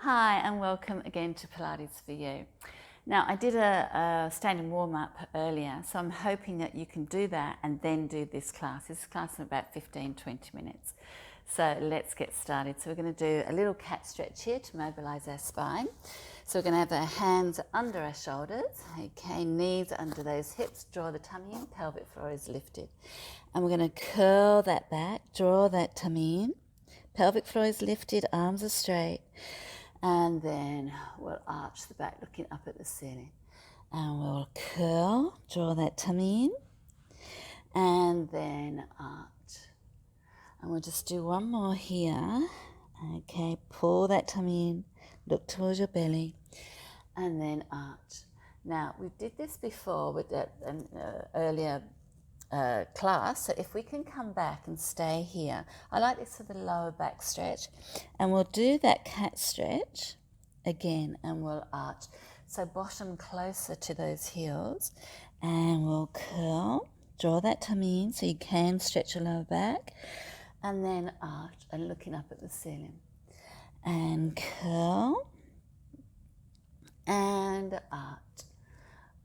Hi and welcome again to Pilates for You. Now I did a standing warm-up earlier, so I'm hoping that you can do that and then do this class. This class in about 15-20 minutes. So let's get started. So we're going to do a little cat stretch here to mobilize our spine. So we're going to have our hands under our shoulders, okay, knees under those hips, draw the tummy in, pelvic floor is lifted. And we're going to curl that back, draw that tummy in, pelvic floor is lifted, arms are straight. And then we'll arch the back, looking up at the ceiling. And we'll curl, draw that tummy in, and then arch. And we'll just do one more here. Okay, pull that tummy in, look towards your belly, and then arch. Now, we did this before with an earlier class, so if we can come back and stay here, I like this for the lower back stretch, and we'll do that cat stretch again and we'll arch. So bottom closer to those heels, and we'll curl, draw that tummy in so you can stretch your lower back, and then arch and looking up at the ceiling, and curl and arch.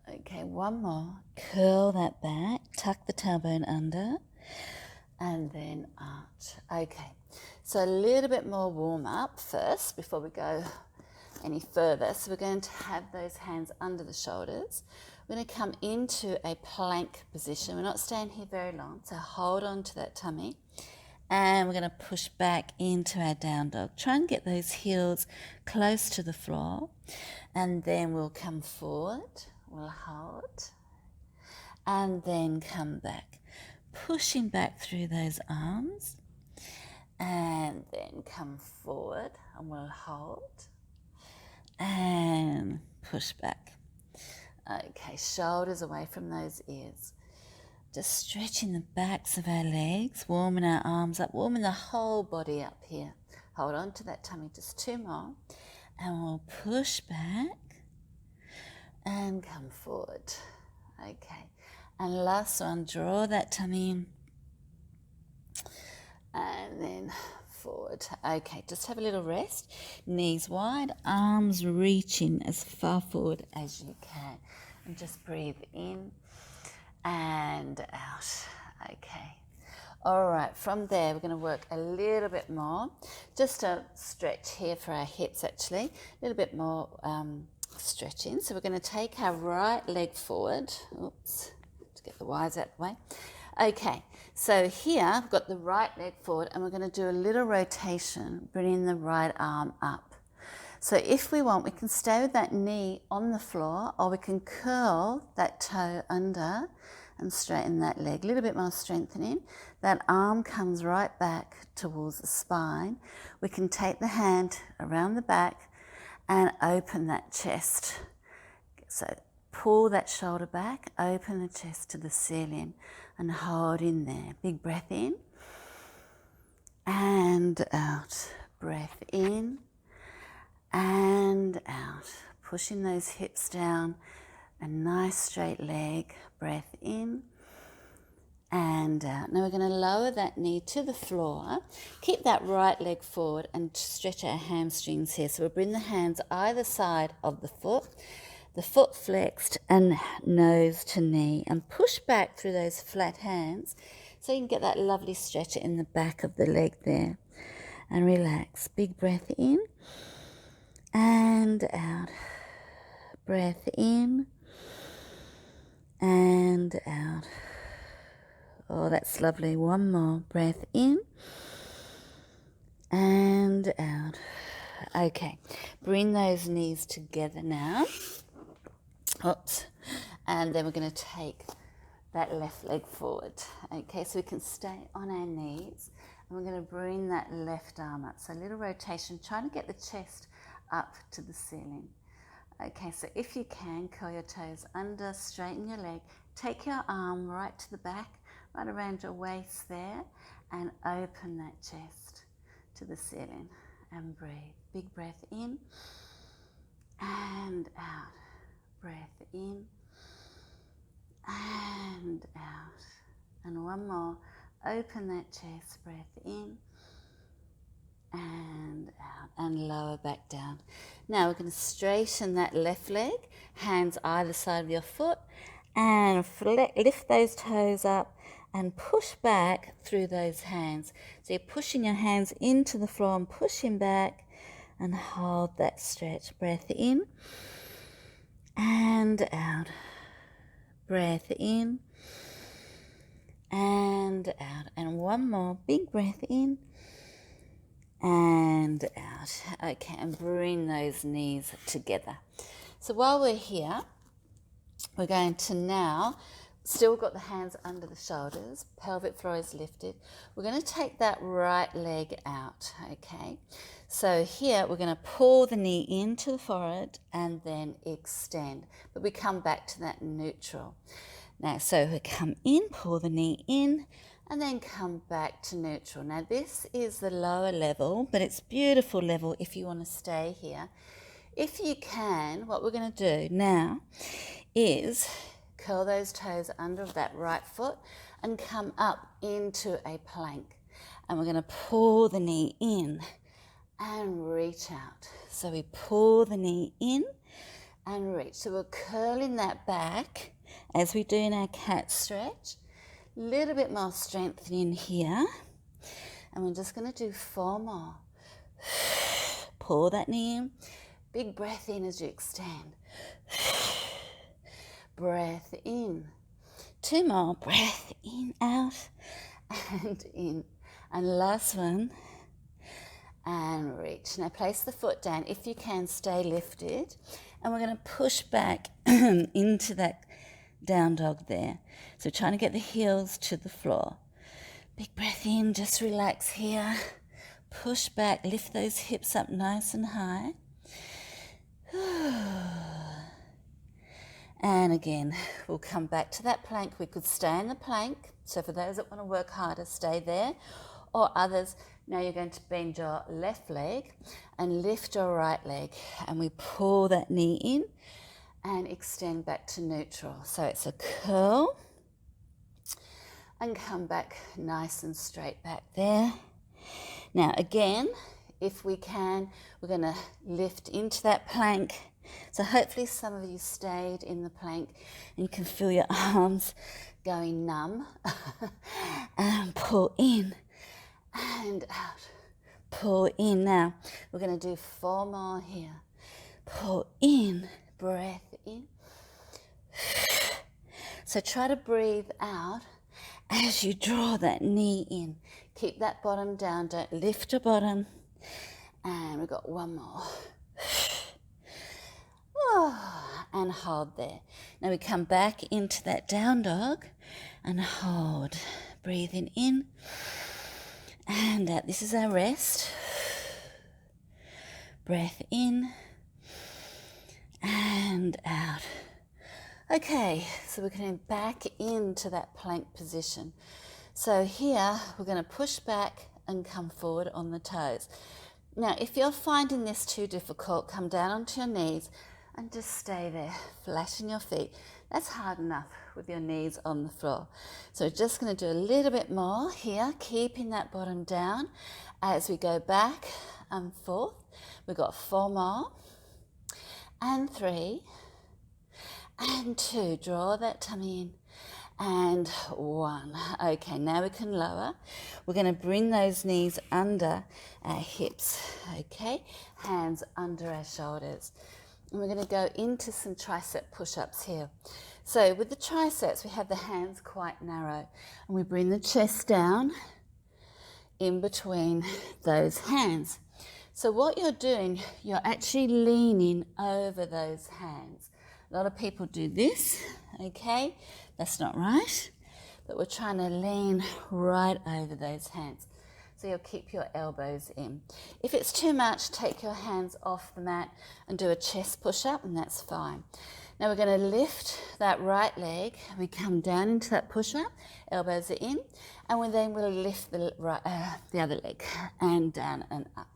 Okay, one more. Curl that back, tuck the tailbone under, and then arch. Okay, so a little bit more warm up first before we go any further. So we're going to have those hands under the shoulders. We're going to come into a plank position. We're not staying here very long, so hold on to that tummy. And we're going to push back into our down dog. Try and get those heels close to the floor. And then we'll come forward. We'll hold. And then come back. Pushing back through those arms. And then come forward. And we'll hold. And push back. Okay, shoulders away from those ears. Just stretching the backs of our legs, warming our arms up, warming the whole body up here. Hold on to that tummy, just two more. And we'll push back and come forward. Okay. And last one, draw that tummy in. And then forward. Okay, just have a little rest. Knees wide, arms reaching as far forward as you can. And just breathe in and out. Okay. All right, from there we're going to work a little bit more. Just a stretch here for our hips actually. A little bit more stretching. So we're going to take our right leg forward. Oops, to get the wires out of the way. Okay, so here I've got the right leg forward and we're going to do a little rotation, bringing the right arm up. So if we want, we can stay with that knee on the floor, or we can curl that toe under and straighten that leg. A little bit more strengthening. That arm comes right back towards the spine. We can take the hand around the back and open that chest. So pull that shoulder back, open the chest to the ceiling and hold in there. Big breath in and out. Breath in and out. Pushing those hips down. A nice straight leg. Breath in and out. Now we're going to lower that knee to the floor. Keep that right leg forward and stretch our hamstrings here. So we'll bring the hands either side of the foot flexed and nose to knee, and push back through those flat hands so you can get that lovely stretch in the back of the leg there. And relax. Big breath in and out. Breath in and out. Oh, that's lovely. One more. Breath in and out. Okay, bring those knees together now. Oops. And then we're going to take that left leg forward. Okay, so we can stay on our knees. And we're going to bring that left arm up. So a little rotation, trying to get the chest up to the ceiling. Okay, so if you can, curl your toes under, straighten your leg. Take your arm right to the back, right around your waist there, and open that chest to the ceiling. And breathe. Big breath in and out. Breath in and out. And one more. Open that chest. Breath in and out. And and lower back down. Now we're going to straighten that left leg, hands either side of your foot, and lift those toes up and push back through those hands. So you're pushing your hands into the floor and pushing back, and hold that stretch. Breath in and out. Breath in and out. And one more big breath in and out. Okay, and bring those knees together. So while we're here, we're going to now, still got the hands under the shoulders, pelvic floor is lifted. We're going to take that right leg out, okay? So here we're going to pull the knee into the forehead and then extend, but we come back to that neutral. Now, so we come in, pull the knee in, and then come back to neutral. Now this is the lower level, but it's beautiful level if you want to stay here. If you can, what we're going to do now is curl those toes under that right foot and come up into a plank. And we're going to pull the knee in and reach out. So we pull the knee in and reach. So we're curling that back as we do in our cat stretch. A little bit more strengthening here. And we're just going to do 4 more. Pull that knee in. Big breath in as you extend. Breath in. 2 more. Breath in, out, and in. And last one. And reach. Now place the foot down. If you can, stay lifted. And we're going to push back into that down dog there. So trying to get the heels to the floor. Big breath in. Just relax here. Push back. Lift those hips up nice and high. And again, we'll come back to that plank. We could stay in the plank. So for those that want to work harder, stay there. Or others, now you're going to bend your left leg and lift your right leg. And we pull that knee in and extend back to neutral. So it's a curl and come back nice and straight back there. Now again, if we can, we're going to lift into that plank. So hopefully some of you stayed in the plank and you can feel your arms going numb. And pull in and out. Pull in. Now we're going to do 4 more here. Pull in, breath in. So try to breathe out as you draw that knee in. Keep that bottom down, don't lift your bottom. And we've got 1 more. And hold there. Now we come back into that down dog and hold. Breathing in and out. This is our rest. Breath in and out. Okay, so we're going back into that plank position. So here we're going to push back and come forward on the toes. Now, if you're finding this too difficult, come down onto your knees and just stay there, flatten your feet. That's hard enough with your knees on the floor. So we're just going to do a little bit more here, keeping that bottom down as we go back and forth. We've got 4 more, and 3, and 2. Draw that tummy in, and 1. Okay, now we can lower. We're going to bring those knees under our hips, okay? Hands under our shoulders. And we're going to go into some tricep push-ups here. So with the triceps, we have the hands quite narrow. And we bring the chest down in between those hands. So what you're doing, you're actually leaning over those hands. A lot of people do this, okay? That's not right. But we're trying to lean right over those hands. So you'll keep your elbows in. If it's too much, take your hands off the mat and do a chest push-up, and that's fine. Now we're going to lift that right leg. We come down into that push-up, elbows are in, and then we'll lift the other leg and down and up.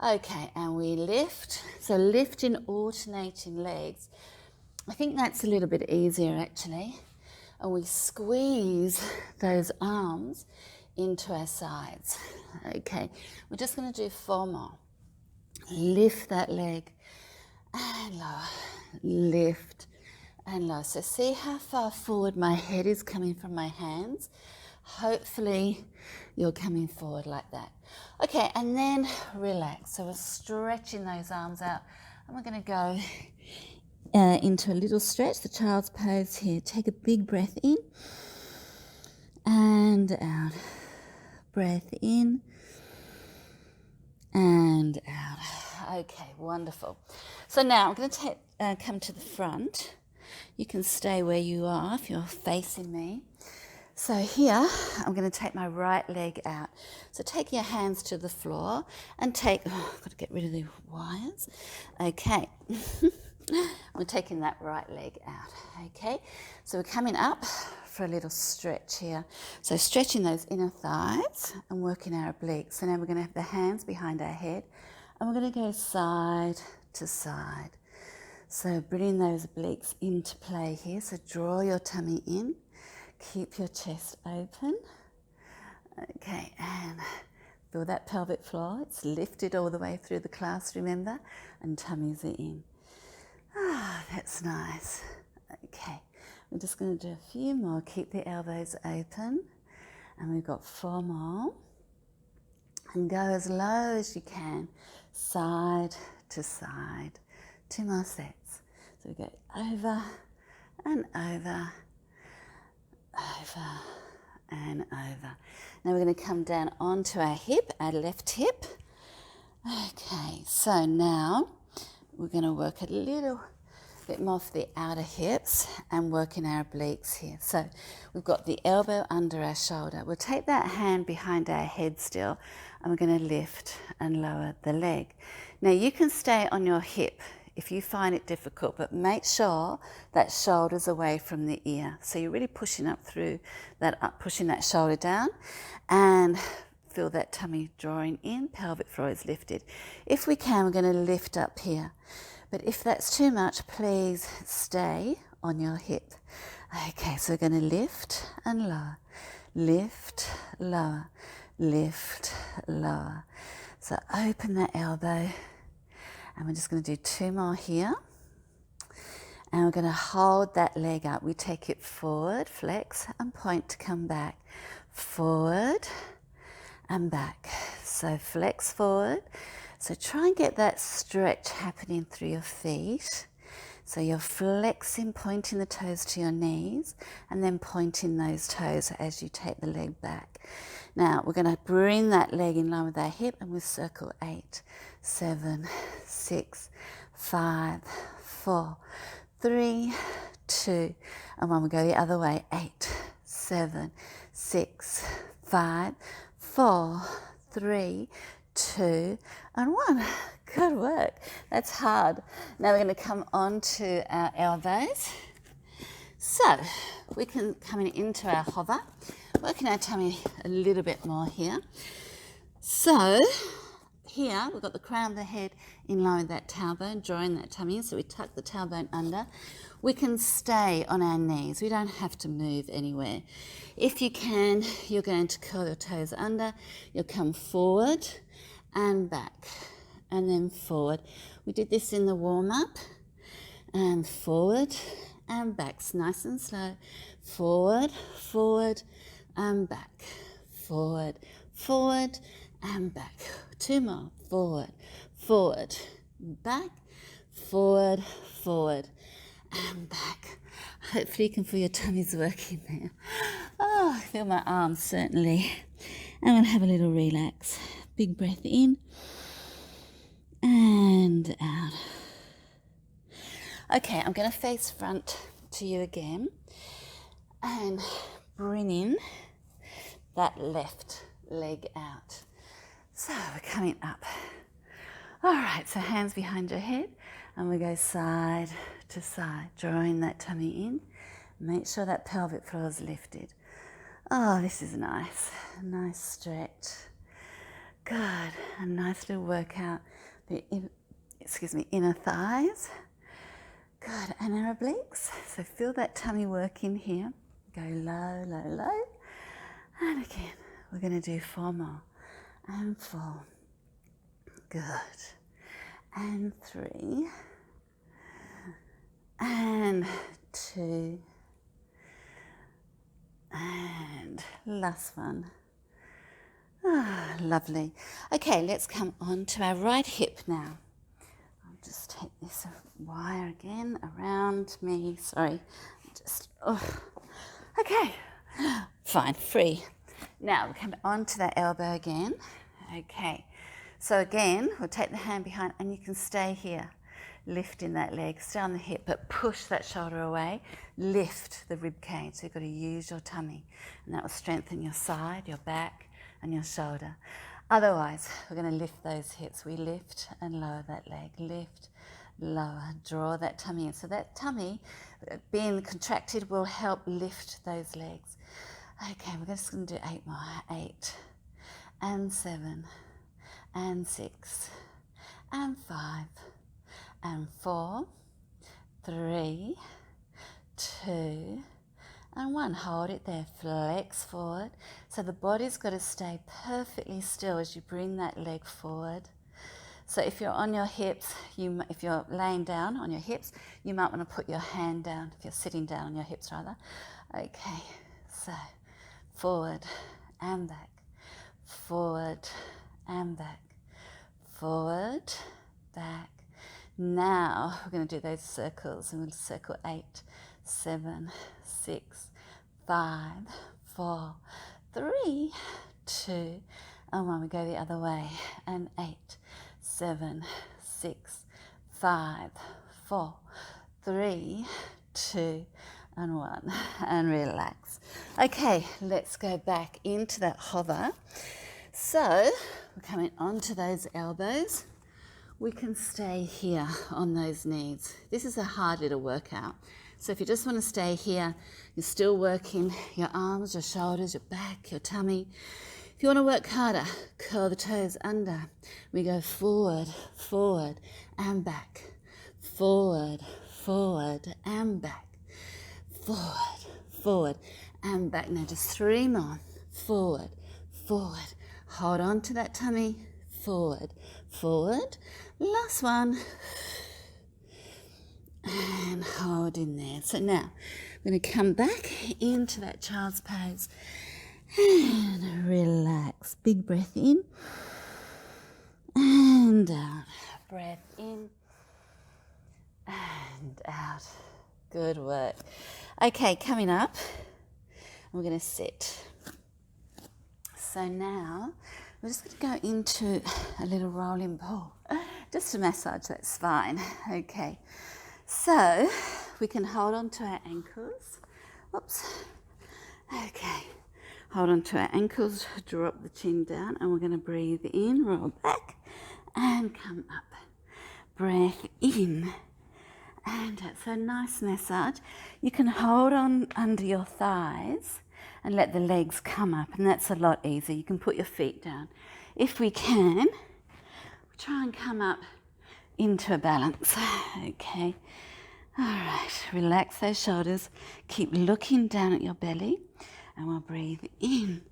Okay, and we lift. So lifting alternating legs. I think that's a little bit easier actually. And we squeeze those arms into our sides. Okay, we're just going to do 4 more. Lift that leg and lower. Lift and lower. So see how far forward my head is coming from my hands? Hopefully you're coming forward like that. Okay, and then relax. So we're stretching those arms out, and we're going to go into a little stretch, the child's pose here. Take a big breath in and out. Breath in and out. Okay, wonderful. So now I'm going to come to the front. You can stay where you are if you're facing me. So here, I'm going to take my right leg out. So take your hands to the floor and take, I've got to get rid of the wires. Okay, we're taking that right leg out. Okay, so we're coming up for a little stretch here. So stretching those inner thighs and working our obliques. So now we're going to have the hands behind our head and we're going to go side to side. So bringing those obliques into play here. So draw your tummy in. Keep your chest open. Okay, and feel that pelvic floor. It's lifted all the way through the class, remember? And tummies are in. Ah, that's nice. Okay, we're just going to do a few more. Keep the elbows open. And we've got 4 more. And go as low as you can, side to side. 2 more sets. So we go over and over, over and over. Now we're going to come down onto our hip, our left hip. Okay, so now we're going to work a little bit more for the outer hips and work in our obliques here. So we've got the elbow under our shoulder. We'll take that hand behind our head still and we're going to lift and lower the leg. Now you can stay on your hip if you find it difficult, but make sure that shoulder's away from the ear. So you're really pushing up through that, pushing that shoulder down, and feel that tummy drawing in, pelvic floor is lifted. If we can, we're going to lift up here. But if that's too much, please stay on your hip. Okay, so we're going to lift and lower, lift, lower, lift, lower. So open that elbow. And we're just going to do 2 more here. And we're going to hold that leg up. We take it forward, flex, and point to come back. Forward and back. So flex forward. So try and get that stretch happening through your feet. So you're flexing, pointing the toes to your knees, and then pointing those toes as you take the leg back. Now we're going to bring that leg in line with our hip, and we'll circle 8, 7, 6, 5, 4, 3, 2, and 1. We'll go the other way. 8, 7, 6, 5, 4, 3, 2, and 1. Good work. That's hard. Now we're going to come onto our elbows. So we can come into our hover, working our tummy a little bit more here. So here we've got the crown of the head in line with that tailbone, drawing that tummy in. So we tuck the tailbone under. We can stay on our knees. We don't have to move anywhere. If you can, you're going to curl your toes under. You'll come forward and back, and then forward. We did this in the warm-up, and forward and back. It's nice and slow. Forward, forward, and back. Forward, forward, and back. 2 more. Forward, forward, back. Forward, forward, and back. Hopefully you can feel your tummy's working there. Oh, I feel my arms certainly. I'm going to have a little relax. Big breath in and out. Okay, I'm going to face front to you again and bring in that left leg out. So we're coming up. All right, so hands behind your head, and we go side to side, drawing that tummy in. Make sure that pelvic floor is lifted. Oh, this is nice. Nice stretch. Good. A nice little workout. The inner thighs. Good. And our obliques. So feel that tummy work in here. Go low, low, low. And again, we're going to do 4 more. And 4. Good. and 3, and 2, and last one. Ah, lovely. Okay, let's come on to our right hip now. I'll just take this wire again around me. Sorry, okay, fine, free. Now we'll come on to that elbow again. Okay, so again, we'll take the hand behind and you can stay here, lifting that leg, stay on the hip, but push that shoulder away, lift the rib cage. So you've got to use your tummy, and that will strengthen your side, your back, and your shoulder. Otherwise, we're going to lift those hips. We lift and lower that leg, lift, lower, draw that tummy in. So that tummy being contracted will help lift those legs. Okay, we're just going to do 8 more. 8 and 7 and 6 and 5 and 4, 3, 2, and 1. Hold it there, flex forward. So the body's got to stay perfectly still as you bring that leg forward. So if you're on your hips, if you're laying down on your hips, you might want to put your hand down, if you're sitting down on your hips rather. Okay, so forward and back, forward and back, forward, back. Now we're going to do those circles, and we'll circle 8, 7, 6, 5, 4, 3, 2, and 1. We go the other way, and 8, 7, 6, 5, 4, 3, 2, and 1, and relax. Okay, let's go back into that hover. So we're coming onto those elbows. We can stay here on those knees. This is a hard little workout. So if you just want to stay here, you're still working your arms, your shoulders, your back, your tummy. If you want to work harder, curl the toes under. We go forward, forward, and back. Forward, forward, and back. Forward, forward, and back. Now just 3 more. Forward, forward. Hold on to that tummy. Forward, forward. Last one. And hold in there. So now we're going to come back into that child's pose and relax. Big breath in and out. Breath in and out. Good work. Okay, coming up, we're going to sit. So now we're just going to go into a little rolling ball. Just a massage, that's fine. Okay. So we can hold on to our ankles. Oops. Okay. Hold on to our ankles, drop the chin down, and we're going to breathe in, roll back, and come up. Breath in, and out. So nice massage. You can hold on under your thighs and let the legs come up, and that's a lot easier. You can put your feet down. If we can, try and come up into a balance. Okay. All right. Relax those shoulders. Keep looking down at your belly, and we'll breathe in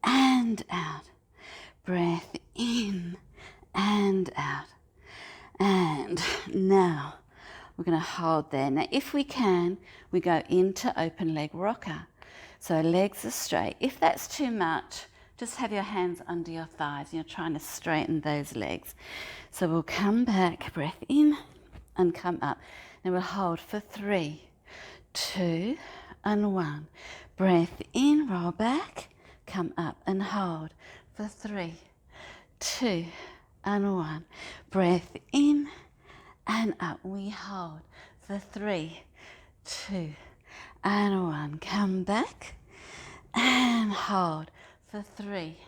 and out. Breath in and out. And now we're going to hold there. Now, if we can, we go into open leg rocker. So legs are straight. If that's too much, just have your hands under your thighs. You're trying to straighten those legs. So we'll come back, breath in and come up. Now we'll hold for 3, 2, and 1. Breath in, roll back, come up and hold for 3, 2, and 1. Breath in and up. We hold for 3, 2, and 1. Come back and hold for 3,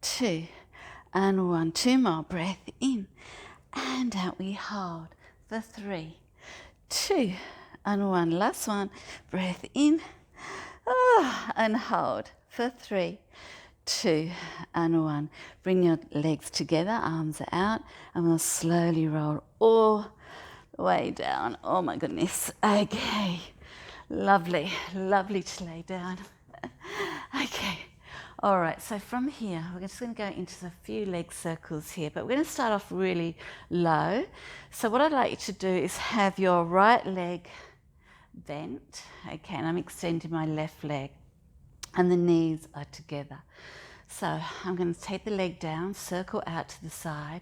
2, and 1. 2 more. Breath in and out. We hold for 3, 2, and 1. Last one. Breath in and hold for 3, 2, and 1. Bring your legs together, arms are out, and we'll slowly roll all the way down. Oh my goodness. Okay. Lovely, lovely to lay down. Okay. All right, so from here, we're just going to go into a few leg circles here, but we're going to start off really low. So what I'd like you to do is have your right leg bent, okay, and I'm extending my left leg, and the knees are together. So I'm going to take the leg down, circle out to the side,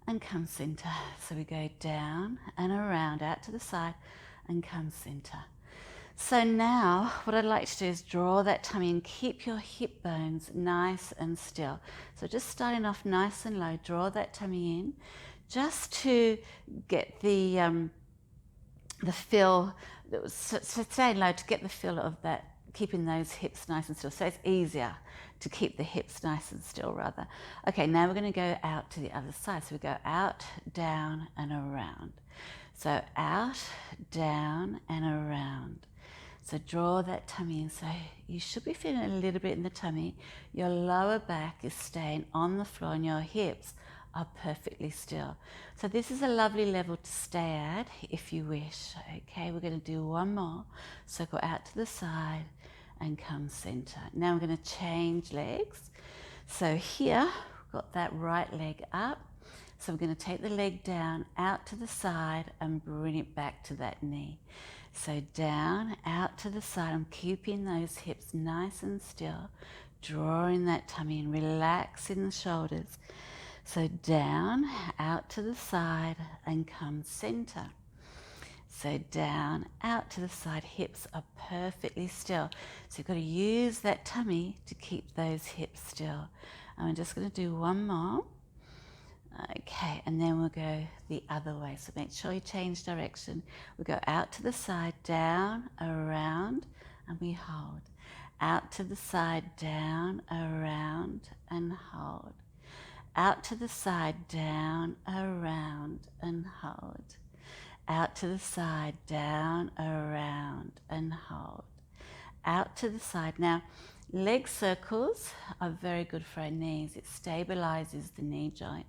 and come center. So we go down and around, out to the side, and come center. So now what I'd like to do is draw that tummy and keep your hip bones nice and still. So just starting off nice and low, draw that tummy in just to get the feel, so staying low to get the feel of that, keeping those hips nice and still. So it's easier to keep the hips nice and still rather. Okay, now we're going to go out to the other side. So we go out, down and around. So out, down and around. So draw that tummy in. So you should be feeling a little bit in the tummy. Your lower back is staying on the floor and your hips are perfectly still. So this is a lovely level to stay at if you wish. Okay, we're going to do one more. So go out to the side and come center. Now we're going to change legs. So here, we've got that right leg up. So we're going to take the leg down, out to the side and bring it back to that knee. So down, out to the side. I'm keeping those hips nice and still, drawing that tummy and relaxing the shoulders. So down, out to the side and come center. So down, out to the side, hips are perfectly still. So you've got to use that tummy to keep those hips still. And we're just going to do one more. Okay, and then we'll go the other way. So make sure you change direction. We go out to the side, down, around, and we hold. Out to the side, down, around, and hold. Out to the side, down, around, and hold. Out to the side, down, around, and hold. Out to the side. Now, leg circles are very good for our knees. It stabilizes the knee joint.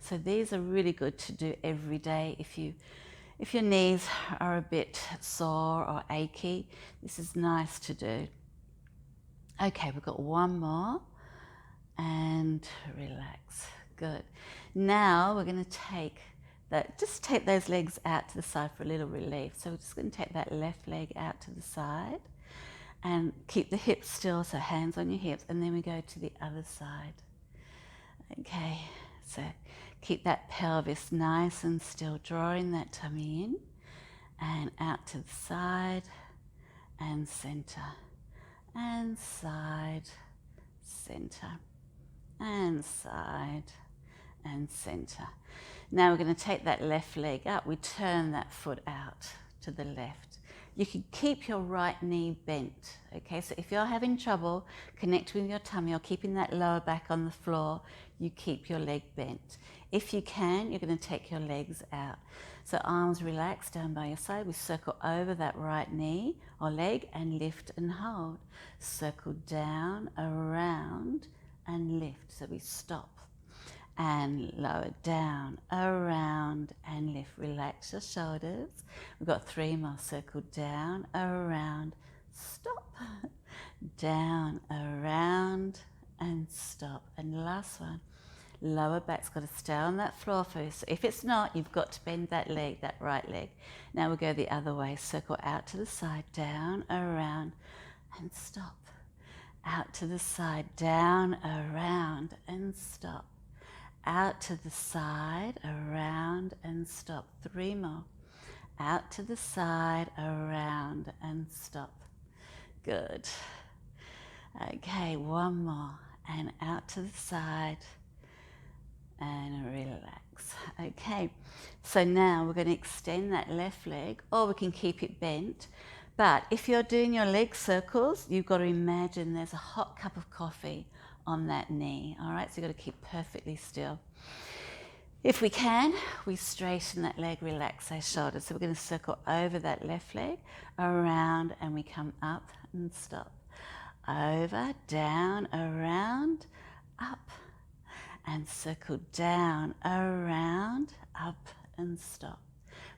So these are really good to do every day if your knees are a bit sore or achy. This is nice to do. Okay, we've got one more and relax. Good. Now we're going to take those legs out to the side for a little relief. So we're just going to take that left leg out to the side and keep the hips still, so hands on your hips, and then we go to the other side. Okay, so keep that pelvis nice and still, drawing that tummy in and out to the side and center and side, center and side and center. Now we're going to take that left leg up. We turn that foot out to the left. You can keep your right knee bent, okay? So if you're having trouble connecting with your tummy or keeping that lower back on the floor, you keep your leg bent. If you can, you're going to take your legs out. So arms relaxed down by your side. We circle over that right knee or leg and lift and hold. Circle down, around and lift. So we stop and lower, down, around and lift. Relax your shoulders. We've got 3 more. Circle down, around, stop, down, around and stop. And last one, lower back's got to stay on that floor first. So if it's not, you've got to bend that leg, that right leg. Now we'll go the other way. Circle out to the side, down, around and stop. Out to the side, down, around and stop. Out to the side, around and stop. 3 more. Out to the side, around and stop. Good. Okay, 1 more. And out to the side and relax. Okay, so now we're going to extend that left leg, or we can keep it bent. But if you're doing your leg circles, you've got to imagine there's a hot cup of coffee on that knee, all right? So you've got to keep perfectly still. If we can, we straighten that leg, relax our shoulders. So we're going to circle over that left leg, around, and we come up and stop. Over, down, around, up, and circle down, around, up, and stop.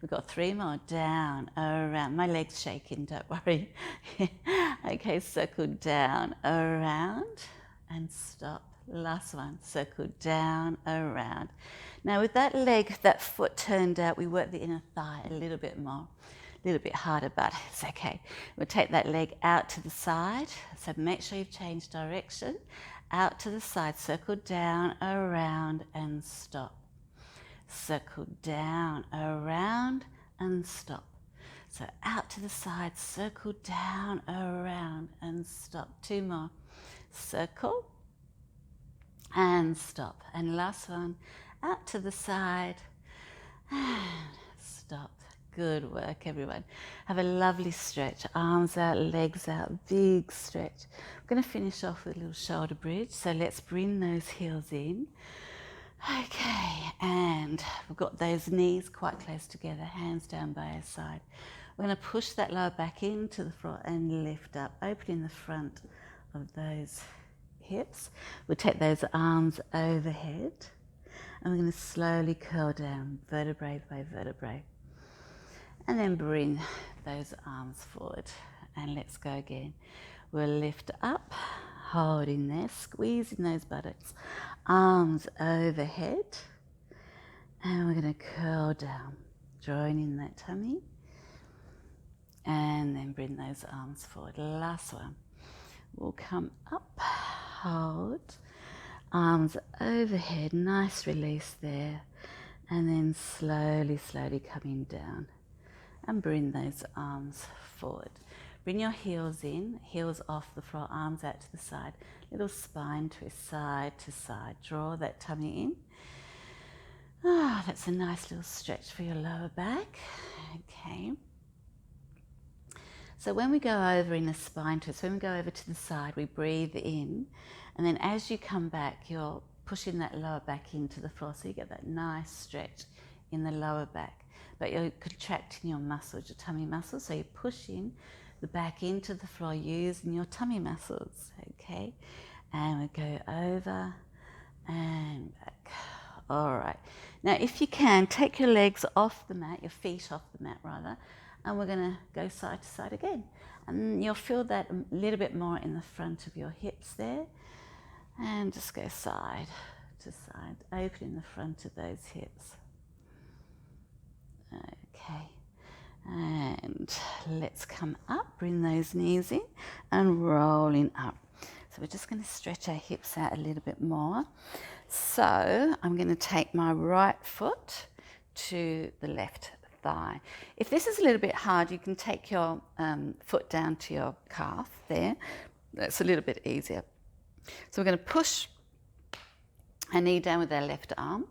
We've got 3 more. Down, around. My leg's shaking, don't worry. Okay, circle down, around, and stop. Last one, circle down, around. Now with that leg, that foot turned out, we work the inner thigh a little bit more, a little bit harder, but it's okay. We'll take that leg out to the side. So make sure you've changed direction. Out to the side, circle down, around, and stop. Circle down, around, and stop. So out to the side, circle down, around, and stop. Two more. Circle and stop. And last one, out to the side and stop. Good work, everyone. Have a lovely stretch. Arms out, legs out, big stretch. I'm going to finish off with a little shoulder bridge. So let's bring those heels in. Okay, and we've got those knees quite close together, hands down by our side. We're going to push that lower back into the floor and lift up, opening the front of those hips. We'll take those arms overhead and we're going to slowly curl down, vertebrae by vertebrae. And then bring those arms forward and let's go again. We'll lift up, holding there, squeezing those buttocks, arms overhead, and we're going to curl down, drawing in that tummy, and then bring those arms forward. Last one. We'll come up, hold, arms overhead, nice release there, and then slowly, slowly coming down, and bring those arms forward. Bring your heels in, heels off the floor, arms out to the side. Little spine twist, side to side. Draw that tummy in. Ah, that's a nice little stretch for your lower back. Okay. So when we go over in a spine twist, when we go over to the side, we breathe in. And then as you come back, you're pushing that lower back into the floor. So you get that nice stretch in the lower back. But you're contracting your muscles, your tummy muscles. So you're pushing the back into the floor using your tummy muscles, okay? And we go over and back. All right. Now, if you can, take your legs off the mat, your feet off the mat rather, and we're going to go side to side again. And you'll feel that a little bit more in the front of your hips there. And just go side to side, opening the front of those hips. Okay. And let's come up, bring those knees in and rolling up. So we're just going to stretch our hips out a little bit more. So I'm going to take my right foot to the left thigh. If this is a little bit hard, you can take your foot down to your calf there. That's a little bit easier. So we're going to push our knee down with our left arm.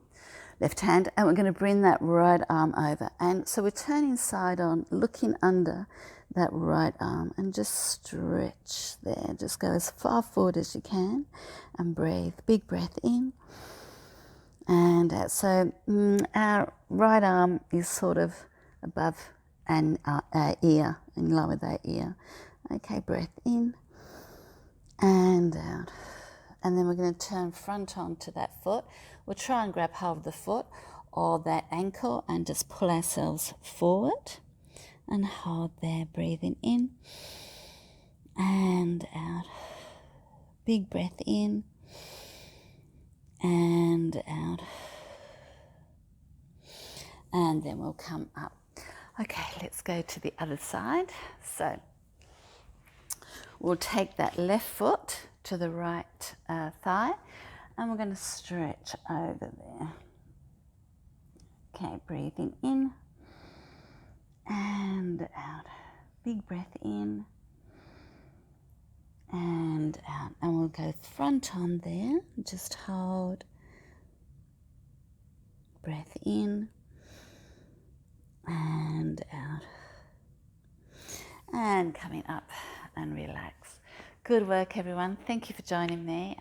Left hand, and we're going to bring that right arm over. And so we're turning side on, looking under that right arm, and just stretch there. Just go as far forward as you can and breathe. Big breath in and out. So our right arm is sort of above our ear and lower that ear. Okay, breath in and out. And then we're going to turn front on to that foot. We'll try and grab hold of the foot or that ankle and just pull ourselves forward and hold there, breathing in and out. Big breath in and out. And then we'll come up. Okay, let's go to the other side. So we'll take that left foot to the right thigh and we're going to stretch over there. Okay, breathing in and out. Big breath in and out. And we'll go front on there. Just hold. Breath in and out. And coming up and relax. Good work, everyone. Thank you for joining me.